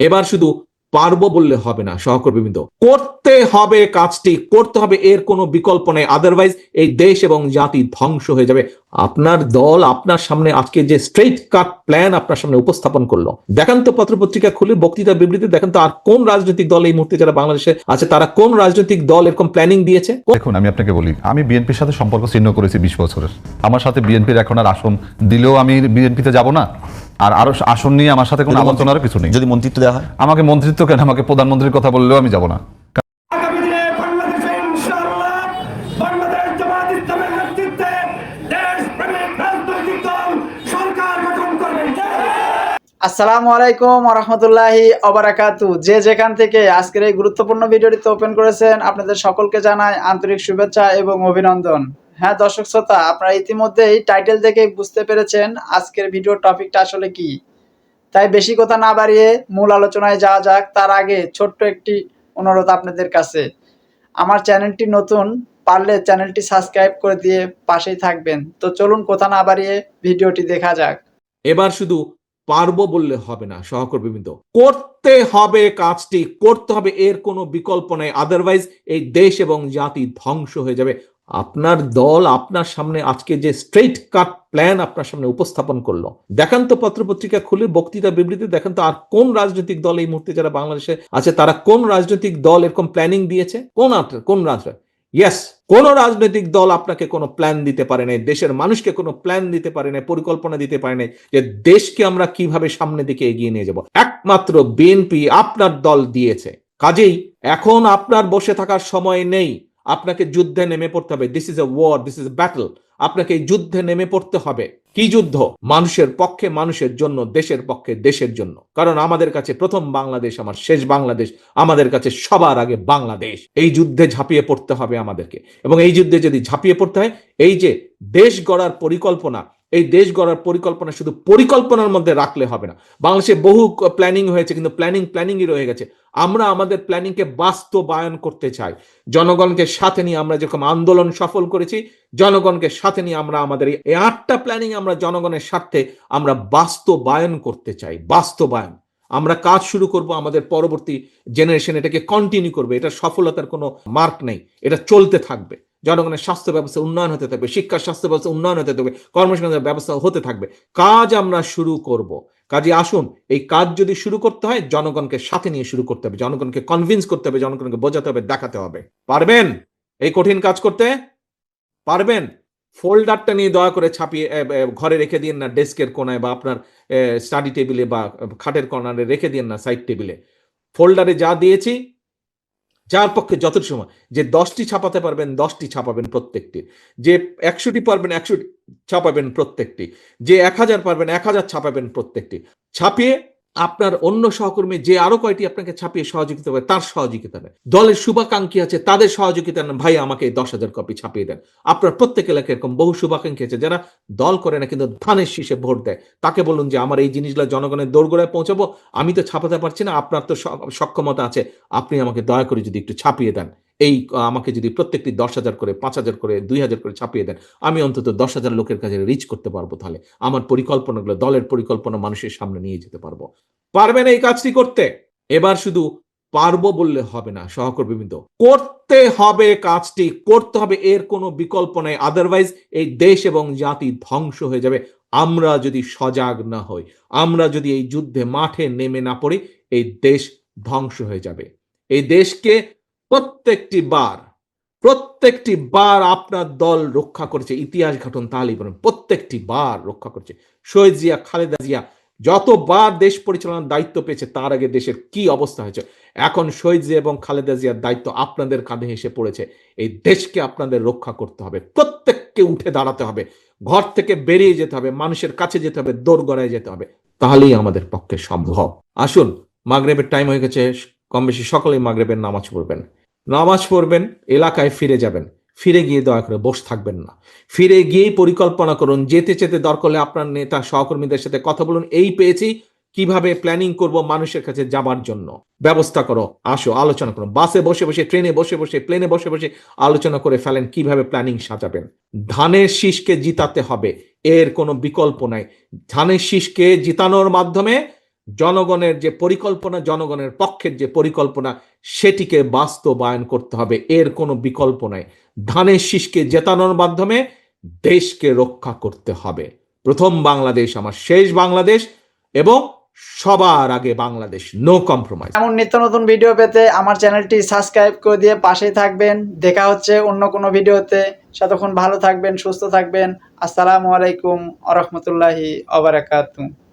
এবার শুধু পারবো বললে হবে না, সহকর্মীবৃন্দ, করতে হবে, কাজটি করতে হবে, এর কোনো বিকল্প নেই। আদারওয়াইজ এই দেশ এবং জাতি ধ্বংস হয়ে যাবে। আপনার দল আপনার সামনে আজকে যে স্ট্রেট কাট প্ল্যান আপনার সামনে উপস্থাপন করলো, দেখেন তো পত্রপত্রিকা খুলে, বক্তৃতা বিবৃতি দেখেন তো, আর কোন রাজনৈতিক দল এই মুহূর্তে যারা বাংলাদেশে আছে তারা কোন রাজনৈতিক দল এরকম প্ল্যানিং দিয়েছে? দেখুন, আমি আপনাকে বলি, আমি বিএনপির সাথে সম্পর্ক ছিন্ন করেছি 20 বছরের। আমার সাথে বিএনপির এখন আর আসন দিলেও আমি বিএনপিতে যাব না, আর আরো আসন নিয়ে আমার সাথে কোনো আলোচনার কিছু নেই। যদি মন্ত্রিত্ব দেওয়া হয়, আমাকে মন্ত্রিত্ব কেন, আমাকে প্রধানমন্ত্রীর কথা বললেও আমি যাব না। আসসালামু আলাইকুম ওয়া রাহমাতুল্লাহি ওয়া বারাকাতু। যে যেখান থেকে আজকের এই গুরুত্বপূর্ণ ভিডিওটি ওপেন করেছেন, আপনাদের সকলকে জানাই আন্তরিক শুভেচ্ছা এবং অভিনন্দন। হ্যাঁ দর্শক শ্রোতা, আপনারা ইতিমধ্যেই টাইটেল থেকে বুঝতে পেরেছেন আজকের ভিডিওর টপিকটা আসলে কি। তাই বেশি কথা না বাড়িয়ে মূল আলোচনায় যাওয়া যাক। তার আগে ছোট্ট একটি অনুরোধ আপনাদের কাছে, আমার চ্যানেলটি নতুন, পারলে চ্যানেলটি সাবস্ক্রাইব করে দিয়ে পাশেই থাকবেন। তো চলুন কথা না বাড়িয়ে ভিডিওটি দেখা যাক। এবার শুধু পারবো বললে হবে না, সহকর্মীবৃন্দ, করতে হবে, কাজটি করতে হবে, এর কোনো বিকল্প নেই। আদারওয়াইজ এই দেশ এবং জাতি ধ্বংস হয়ে যাবে। আপনার দল আপনার সামনে আজকে যে স্ট্রেট কাট প্ল্যান আপনার সামনে উপস্থাপন করলো, দেখেন তো পত্রপত্রিকা খুলে, বক্তৃতা বিবৃতি দেখেন তো, আর কোন রাজনৈতিক দল এই মুহূর্তে যারা বাংলাদেশে আছে তারা কোন রাজনৈতিক দল এরকম প্ল্যানিং দিয়েছে? কোন রাজনৈতিক, ইয়েস, কোন রাজনৈতিক দল আপনাকে কোনো প্ল্যান দিতে পারে নাই, দেশের মানুষকে কোনো প্ল্যান দিতে পারে নাই, পরিকল্পনা দিতে পারে নাই যে দেশকে আমরা কিভাবে সামনের দিকে এগিয়ে নিয়ে যাব। একমাত্র বিএনপি আপনার দল দিয়েছে। কাজেই এখন আপনার বসে থাকার সময় নেই, আপনাকে যুদ্ধে নেমে পড়তে হবে। This is a war, this is a battle. আপনাকে এই যুদ্ধে নেমে পড়তে হবে। কি যুদ্ধ? মানুষের পক্ষে, মানুষের জন্য, দেশের পক্ষে, দেশের জন্য। কারণ আমাদের কাছে প্রথম বাংলাদেশ আমার শেষ বাংলাদেশ, আমাদের কাছে সবার আগে বাংলাদেশ। এই যুদ্ধে ঝাঁপিয়ে পড়তে হবে আমাদেরকে। এবং এই যুদ্ধে যদি ঝাঁপিয়ে পড়তে হয়, এই যে দেশ গড়ার পরিকল্পনা, এই দেশ গড়ার পরিকল্পনা শুধু পরিকল্পনার মধ্যে রাখলে হবে না। বাংলাদেশে বহু প্ল্যানিং হয়েছে, কিন্তু প্ল্যানিংই রয়ে গেছে। আমরা আমাদের প্ল্যানিংকে বাস্তবায়ন করতে চাই। জনগণকে সাথে নিয়ে আমরা যেরকম আন্দোলন সফল করেছি, জনগণকে সাথে নিয়ে আমরা আমাদের এই 8টা প্ল্যানিং আমরা জনগণের স্বার্থে আমরা বাস্তবায়ন করতে চাই। বাস্তবায়ন আমরা কাজ শুরু করব, আমাদের পরবর্তী জেনারেশন এটাকে কন্টিনিউ করবে। এটা সফলতার কোনো মার্ক নেই, এটা চলতে থাকবে। জনগণের স্বাস্থ্য ব্যবস্থা উন্নয়ন হতে থাকবে, শিক্ষা স্বাস্থ্য ব্যবস্থা উন্নয়ন হতে থাকবে, কর্মসংস্থানের ব্যবস্থা হতে থাকবে। কাজ আমরা শুরু করব। কাজে আসুন, এই কাজ যদি শুরু করতে হয় জনগণকে সাথে নিয়ে শুরু করতে হবে, জনগণকে কনভিন্স করতে হবে, জনগণকে বোঝাতে হবে, দেখাতে হবে। পারবেন এই কঠিন কাজ করতে? পারবেন? ফোল্ডারটা নিয়ে দয়া করে ছাপিয়ে ঘরে রেখে দিন না, ডেস্কের কোনায় বা আপনার স্টাডি টেবিলে বা খাটের কর্নারে রেখে দিন না, সাইড টেবিলে। ফোল্ডারে যা দিয়েছি, যার পক্ষে যত সময়, যে 10টি ছাপাতে পারবেন 10টি ছাপাবেন প্রত্যেকটি, যে 100টি পারবেন 100টি ছাপাবেন প্রত্যেকটি, যে 1000 পারবেন 1000 ছাপাবেন প্রত্যেকটি। ছাপিয়ে আপনার অন্য সহকর্মী যে আরো কয়টি আপনাকে ছাপিয়ে সহযোগিতা হবে তার সহযোগিতা নেন, দলের শুভাকাঙ্ক্ষী আছে তাদের সহযোগিতা নেন। ভাই আমাকে 10,000 কপি ছাপিয়ে দেন। আপনার প্রত্যেক এলাকায় এরকম বহু শুভাকাঙ্ক্ষী আছে যারা দল করে না কিন্তু ধানের শীষে ভোট দেয়। তাকে বলুন যে আমার এই জিনিসগুলো জনগণের দোরগোড়ায় পৌঁছাবো, আমি তো ছাপাতে পারছি না, আপনার তো সক্ষমতা আছে, আপনি আমাকে দয়া করে যদি একটু ছাপিয়ে দেন। এই আমাকে যদি প্রত্যেকটি 10,000 করে, 5,000 করে, 2,000 করে ছাপিয়ে দেন, আমি অন্তত 10,000 লোকের কাছে রিচ করতে পারবো। তাহলে আমার পরিকল্পনাগুলো, দলের পরিকল্পনা মানুষের সামনে নিয়ে যেতে পারবো। পারবেন এই কাজটি করতে? এবার শুধু পারবো বললে হবে না, সহকর্মীবৃন্দ, করতে হবে, কাজটি করতে হবে, এর কোনো বিকল্প নেই। আদারওয়াইজ এই দেশ এবং জাতি ধ্বংস হয়ে যাবে। আমরা যদি সজাগ না হই, আমরা যদি এই যুদ্ধে মাঠে নেমে না পড়ি, এই দেশ ধ্বংস হয়ে যাবে। এই দেশকে প্রত্যেকটি বার আপনার দল রক্ষা করেছে। ইতিহাস ঘটন তাহলেই বলেন, প্রত্যেকটি বার রক্ষা করেছে। শহীদ জিয়া, খালেদা জিয়া যতবার দেশ পরিচালনার দায়িত্ব পেয়েছে তার আগে দেশের কি অবস্থা হয়েছে। এখন শহীদ জিয়া এবং খালেদা জিয়ার দায়িত্ব আপনাদের কাঁধে এসে পড়েছে। এই দেশকে আপনাদের রক্ষা করতে হবে, প্রত্যেককে উঠে দাঁড়াতে হবে, ঘর থেকে বেরিয়ে যেতে হবে, মানুষের কাছে যেতে হবে, দোরগোড়ায় যেতে হবে। তাহলেই আমাদের পক্ষে সম্ভব। আসুন, মাগরিবের টাইম হয়ে গেছে, কম বেশি সকলেই মাগরিবের নামাজ পড়বেন, এলাকায় ফিরে যাবেন। ফিরে গিয়ে দয়া করে বসে থাকবেন না, ফিরে গিয়েই পরিকল্পনা করুন। যেতে দরকার হলে আপনার নেতা সহকর্মীদের সাথে কথা বলুন, এই পেয়েছি, কিভাবে প্ল্যানিং করব মানুষের কাছে যাবার জন্য, ব্যবস্থা করো। আসো, আলোচনা করো, বাসে বসে বসে, ট্রেনে বসে বসে, প্লেনে বসে বসে আলোচনা করে ফেলেন কিভাবে প্ল্যানিং সাজাবেন। ধানের শীষকে জিতাতে হবে, এর কোনো বিকল্প নাই। ধানের শীষকে জিতানোর মাধ্যমে জনগণের যে পরিকল্পনা, জনগণের পক্ষের যে পরিকল্পনা, সেটিকে বাস্তবায়ন করতে হবে, এর কোনো বিকল্প নাই। ধানের শীষকে জেতানোর মাধ্যমে দেশকে রক্ষা করতে হবে। প্রথম বাংলাদেশ আমার শেষ বাংলাদেশ, এবং সবার আগে বাংলাদেশ, নো কম্প্রোমাইজ। এমন নিত্য নতুন ভিডিও পেতে আমার চ্যানেলটি সাবস্ক্রাইব করে দিয়ে পাশেই থাকবেন। দেখা হচ্ছে অন্য কোনো ভিডিওতে। ততক্ষণ ভালো থাকবেন, সুস্থ থাকবেন। আসসালামু আলাইকুম ওয়া রাহমাতুল্লাহি ওয়া বারাকাতুহু।